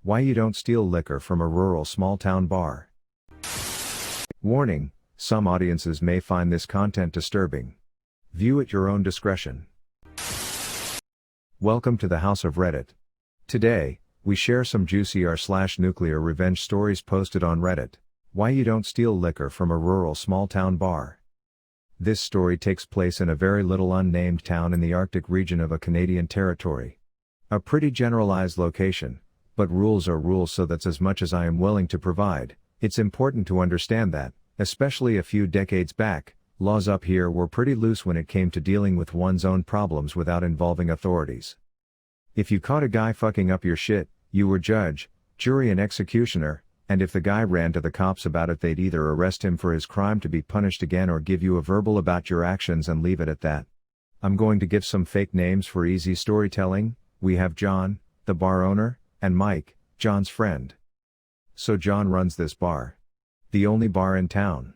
Why you don't steal liquor from a rural small-town bar. Warning, some audiences may find this content disturbing. View at your own discretion. Welcome to the House of Reddit. Today, we share some juicy r/nuclear revenge stories posted on Reddit. Why you don't steal liquor from a rural small-town bar. This story takes place in a very little unnamed town in the Arctic region of a Canadian territory. A pretty generalized location, but rules are rules, so that's as much as I am willing to provide. It's important to understand that, especially a few decades back, laws up here were pretty loose when it came to dealing with one's own problems without involving authorities. If you caught a guy fucking up your shit, you were judge, jury and executioner, and if the guy ran to the cops about it, they'd either arrest him for his crime to be punished again or give you a verbal about your actions and leave it at that. I'm going to give some fake names for easy storytelling. We have John, the bar owner, and Mike, John's friend. So John runs this bar. The only bar in town.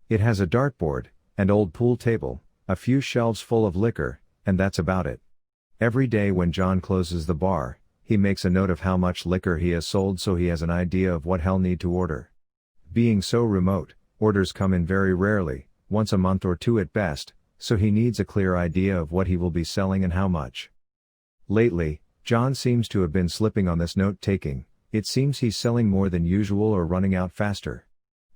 It has a dartboard, an old pool table, a few shelves full of liquor, and that's about it. Every day when John closes the bar, he makes a note of how much liquor he has sold so he has an idea of what he'll need to order. Being so remote, orders come in very rarely, once a month or two at best, so he needs a clear idea of what he will be selling and how much. Lately, John seems to have been slipping on this note-taking. It seems he's selling more than usual or running out faster.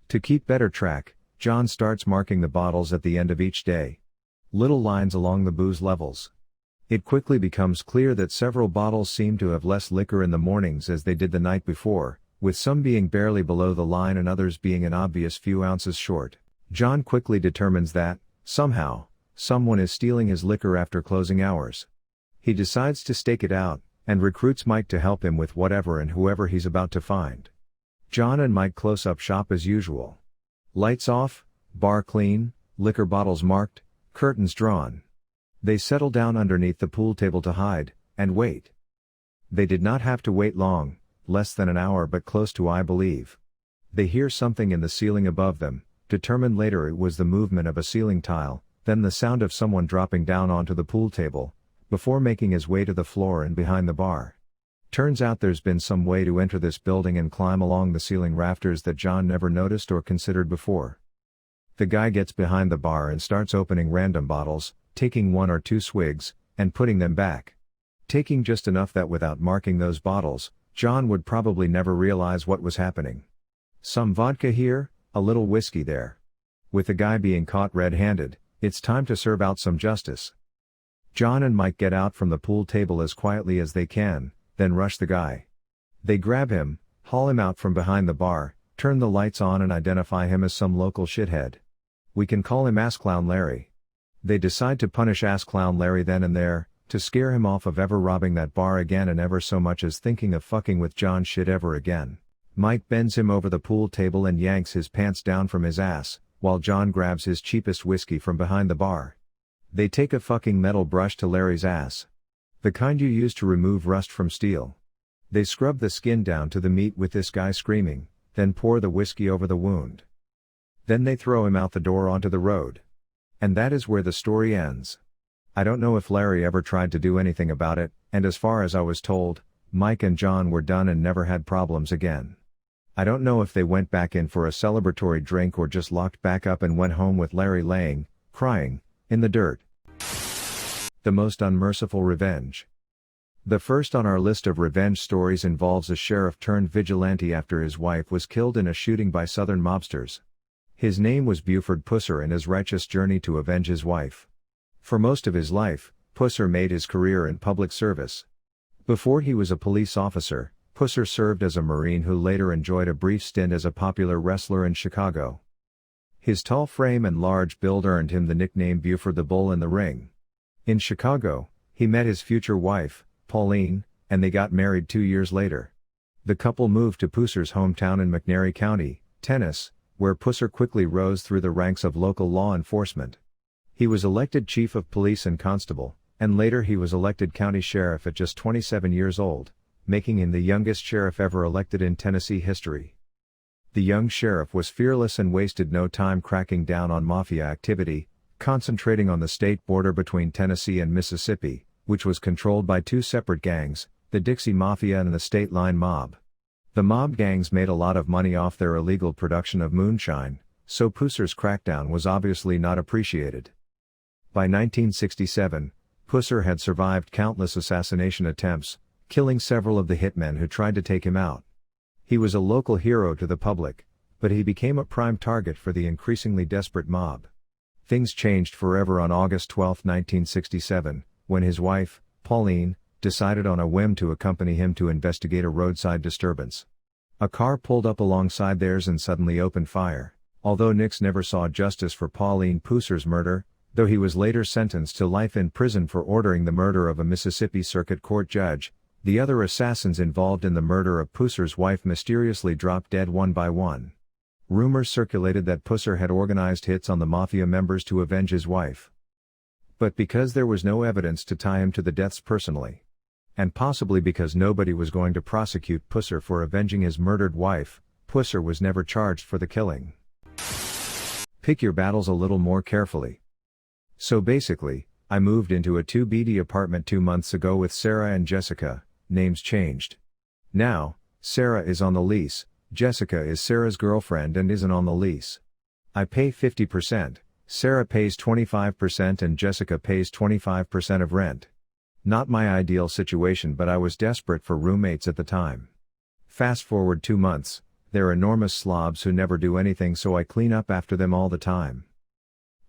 To keep better track, John starts marking the bottles at the end of each day. Little lines along the booze levels. It quickly becomes clear that several bottles seem to have less liquor in the mornings as they did the night before, with some being barely below the line and others being an obvious few ounces short. John quickly determines that, somehow, someone is stealing his liquor after closing hours. He decides to stake it out, and recruits Mike to help him with whatever and whoever he's about to find. John and Mike close up shop as usual. Lights off, bar clean, liquor bottles marked, curtains drawn. They settle down underneath the pool table to hide, and wait. They did not have to wait long, less than an hour, but close to, I believe. They hear something in the ceiling above them, determined later it was the movement of a ceiling tile, then the sound of someone dropping down onto the pool table, before making his way to the floor and behind the bar. Turns out there's been some way to enter this building and climb along the ceiling rafters that John never noticed or considered before. The guy gets behind the bar and starts opening random bottles, taking one or two swigs, and putting them back. Taking just enough that without marking those bottles, John would probably never realize what was happening. Some vodka here, a little whiskey there. With the guy being caught red-handed, it's time to serve out some justice. John and Mike get out from the pool table as quietly as they can, then rush the guy. They grab him, haul him out from behind the bar, turn the lights on and identify him as some local shithead. We can call him Ass Clown Larry. They decide to punish Ass Clown Larry then and there, to scare him off of ever robbing that bar again and ever so much as thinking of fucking with John's shit ever again. Mike bends him over the pool table and yanks his pants down from his ass, while John grabs his cheapest whiskey from behind the bar. They take a fucking metal brush to Larry's ass. The kind you use to remove rust from steel. They scrub the skin down to the meat with this guy screaming, then pour the whiskey over the wound. Then they throw him out the door onto the road. And that is where the story ends. I don't know if Larry ever tried to do anything about it, and as far as I was told, Mike and John were done and never had problems again. I don't know if they went back in for a celebratory drink or just locked back up and went home with Larry laying, crying, in the dirt. The most unmerciful revenge. The first on our list of revenge stories involves a sheriff turned vigilante after his wife was killed in a shooting by southern mobsters. His name was Buford Pusser, and his righteous journey to avenge his wife. For most of his life, Pusser made his career in public service. Before he was a police officer, Pusser served as a Marine who later enjoyed a brief stint as a popular wrestler in Chicago. His tall frame and large build earned him the nickname Buford the Bull in the Ring. In Chicago, he met his future wife, Pauline, and they got married 2 years later. The couple moved to Pusser's hometown in McNairy County, Tennessee, where Pusser quickly rose through the ranks of local law enforcement. He was elected chief of police and constable, and later he was elected county sheriff at just 27 years old, making him the youngest sheriff ever elected in Tennessee history. The young sheriff was fearless and wasted no time cracking down on mafia activity, concentrating on the state border between Tennessee and Mississippi, which was controlled by two separate gangs, the Dixie Mafia and the State Line Mob. The mob gangs made a lot of money off their illegal production of moonshine, so Pusser's crackdown was obviously not appreciated. By 1967, Pusser had survived countless assassination attempts, killing several of the hitmen who tried to take him out. He was a local hero to the public, but he became a prime target for the increasingly desperate mob. Things changed forever on August 12, 1967, when his wife, Pauline, decided on a whim to accompany him to investigate a roadside disturbance. A car pulled up alongside theirs and suddenly opened fire. Although Nix never saw justice for Pauline Pusser's murder, though he was later sentenced to life in prison for ordering the murder of a Mississippi Circuit Court judge, the other assassins involved in the murder of Pusser's wife mysteriously dropped dead one by one. Rumors circulated that Pusser had organized hits on the mafia members to avenge his wife. But because there was no evidence to tie him to the deaths personally, and possibly because nobody was going to prosecute Pusser for avenging his murdered wife, Pusser was never charged for the killing. Pick your battles a little more carefully. So basically, I moved into a 2BD apartment 2 months ago with Sarah and Jessica, names changed. Now, Sarah is on the lease, Jessica is Sarah's girlfriend and isn't on the lease. I pay 50%, Sarah pays 25% and Jessica pays 25% of rent. Not my ideal situation, but I was desperate for roommates at the time. Fast forward 2 months, they're enormous slobs who never do anything, so I clean up after them all the time.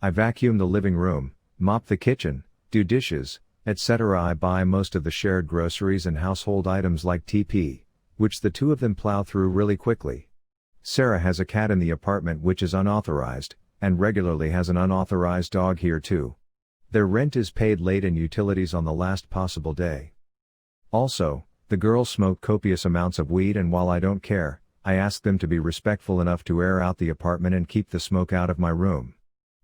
I vacuum the living room, mop the kitchen, do dishes, etc. I buy most of the shared groceries and household items like TP, which the two of them plow through really quickly. Sarah has a cat in the apartment which is unauthorized, and regularly has an unauthorized dog here too. Their rent is paid late and utilities on the last possible day. Also, the girls smoke copious amounts of weed, and while I don't care, I ask them to be respectful enough to air out the apartment and keep the smoke out of my room.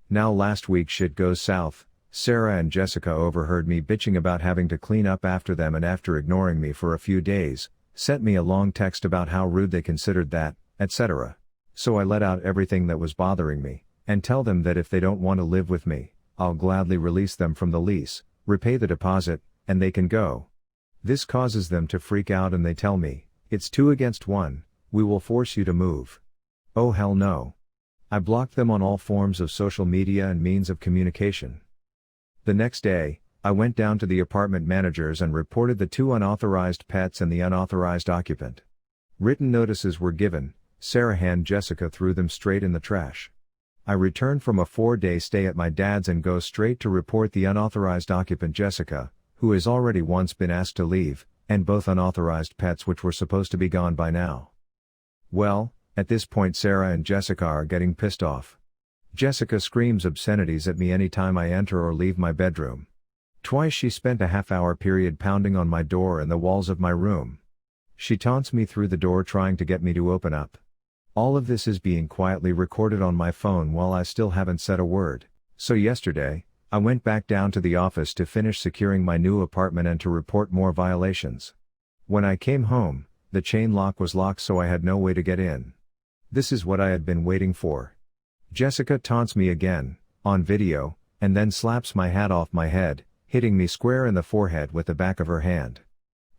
Now last week shit goes south. Sarah and Jessica overheard me bitching about having to clean up after them, and after ignoring me for a few days, sent me a long text about how rude they considered that, etc. So I let out everything that was bothering me, and tell them that if they don't want to live with me, I'll gladly release them from the lease, repay the deposit, and they can go. This causes them to freak out and they tell me, "It's 2 against 1, we will force you to move." Oh hell no. I blocked them on all forms of social media and means of communication. The next day, I went down to the apartment managers and reported the 2 unauthorized pets and the unauthorized occupant. Written notices were given. Sarah and Jessica threw them straight in the trash. I returned from a 4-day stay at my dad's and go straight to report the unauthorized occupant Jessica, who has already once been asked to leave, and both unauthorized pets which were supposed to be gone by now. Well, at this point Sarah and Jessica are getting pissed off. Jessica screams obscenities at me anytime I enter or leave my bedroom. Twice she spent a half-hour period pounding on my door and the walls of my room. She taunts me through the door trying to get me to open up. All of this is being quietly recorded on my phone while I still haven't said a word. So yesterday, I went back down to the office to finish securing my new apartment and to report more violations. When I came home, the chain lock was locked, so I had no way to get in. This is what I had been waiting for. Jessica taunts me again, on video, and then slaps my hat off my head, hitting me square in the forehead with the back of her hand.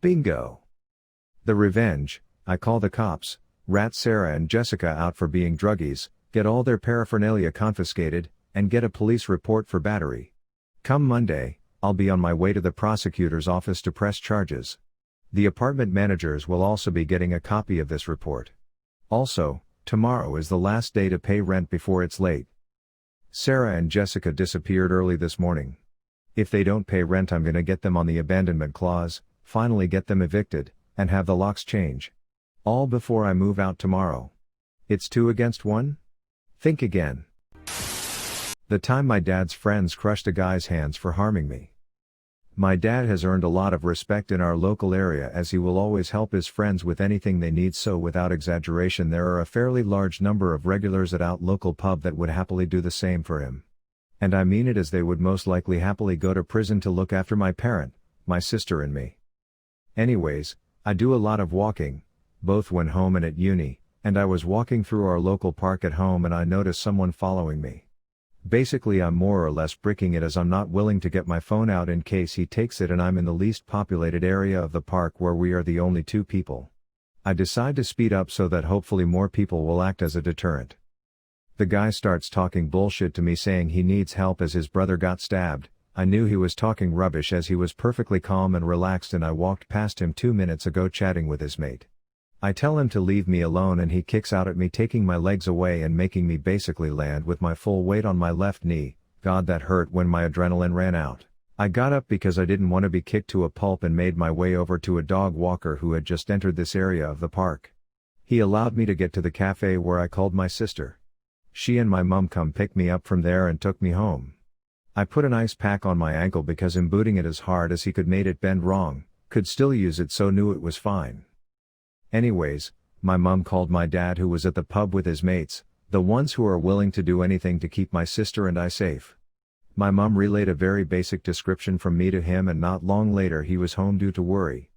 Bingo! The revenge. I call the cops, rat Sarah and Jessica out for being druggies, get all their paraphernalia confiscated, and get a police report for battery. Come Monday, I'll be on my way to the prosecutor's office to press charges. The apartment managers will also be getting a copy of this report. Also, tomorrow is the last day to pay rent before it's late. Sarah and Jessica disappeared early this morning. If they don't pay rent, I'm gonna get them on the abandonment clause, finally get them evicted, and have the locks change. All before I move out tomorrow. It's 2 against 1? Think again. The time my dad's friends crushed a guy's hands for harming me. My dad has earned a lot of respect in our local area as he will always help his friends with anything they need, so without exaggeration there are a fairly large number of regulars at our local pub that would happily do the same for him. And I mean it, as they would most likely happily go to prison to look after my parent, my sister and me. Anyways, I do a lot of walking, both when home and at uni, and I was walking through our local park at home and I noticed someone following me. Basically I'm more or less bricking it as I'm not willing to get my phone out in case he takes it, and I'm in the least populated area of the park where we are the only 2 people. I decide to speed up so that hopefully more people will act as a deterrent. The guy starts talking bullshit to me saying he needs help as his brother got stabbed. I knew he was talking rubbish as he was perfectly calm and relaxed, and I walked past him 2 minutes ago chatting with his mate. I tell him to leave me alone and he kicks out at me, taking my legs away and making me basically land with my full weight on my left knee. God, that hurt when my adrenaline ran out. I got up because I didn't want to be kicked to a pulp and made my way over to a dog walker who had just entered this area of the park. He allowed me to get to the cafe where I called my sister. She and my mum come pick me up from there and took me home. I put an ice pack on my ankle because him booting it as hard as he could made it bend wrong, could still use it, so knew it was fine. Anyways, my mum called my dad, who was at the pub with his mates, the ones who are willing to do anything to keep my sister and I safe. My mum relayed a very basic description from me to him, and not long later he was home due to worry.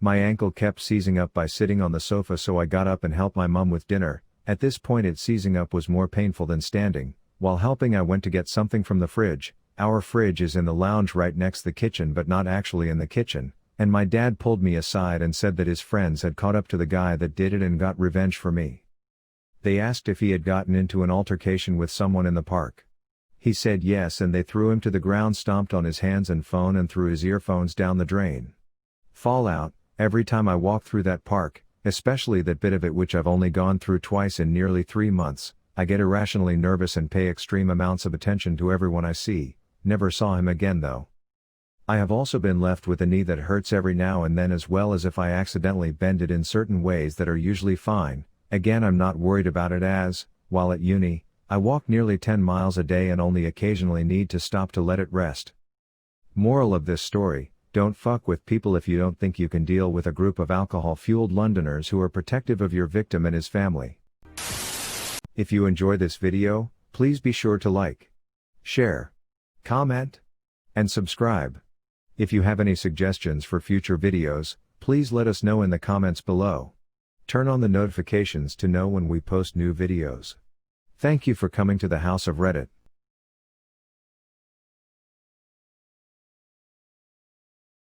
My ankle kept seizing up by sitting on the sofa, so I got up and helped my mum with dinner. At this point it seizing up was more painful than standing. While helping I went to get something from the fridge. Our fridge is in the lounge right next the kitchen but not actually in the kitchen, and my dad pulled me aside and said that his friends had caught up to the guy that did it and got revenge for me. They asked if he had gotten into an altercation with someone in the park. He said yes, and they threw him to the ground, stomped on his hands and phone, and threw his earphones down the drain. Fallout: every time I walk through that park, especially that bit of it which I've only gone through twice in nearly 3 months, I get irrationally nervous and pay extreme amounts of attention to everyone I see. Never saw him again though. I have also been left with a knee that hurts every now and then, as well as if I accidentally bend it in certain ways that are usually fine. Again, I'm not worried about it as, while at uni, I walk nearly 10 miles a day and only occasionally need to stop to let it rest. Moral of this story: don't fuck with people if you don't think you can deal with a group of alcohol-fueled Londoners who are protective of your victim and his family. If you enjoy this video, please be sure to like, share, comment, and subscribe. If you have any suggestions for future videos, please let us know in the comments below. Turn on the notifications to know when we post new videos. Thank you for coming to the House of Reddit.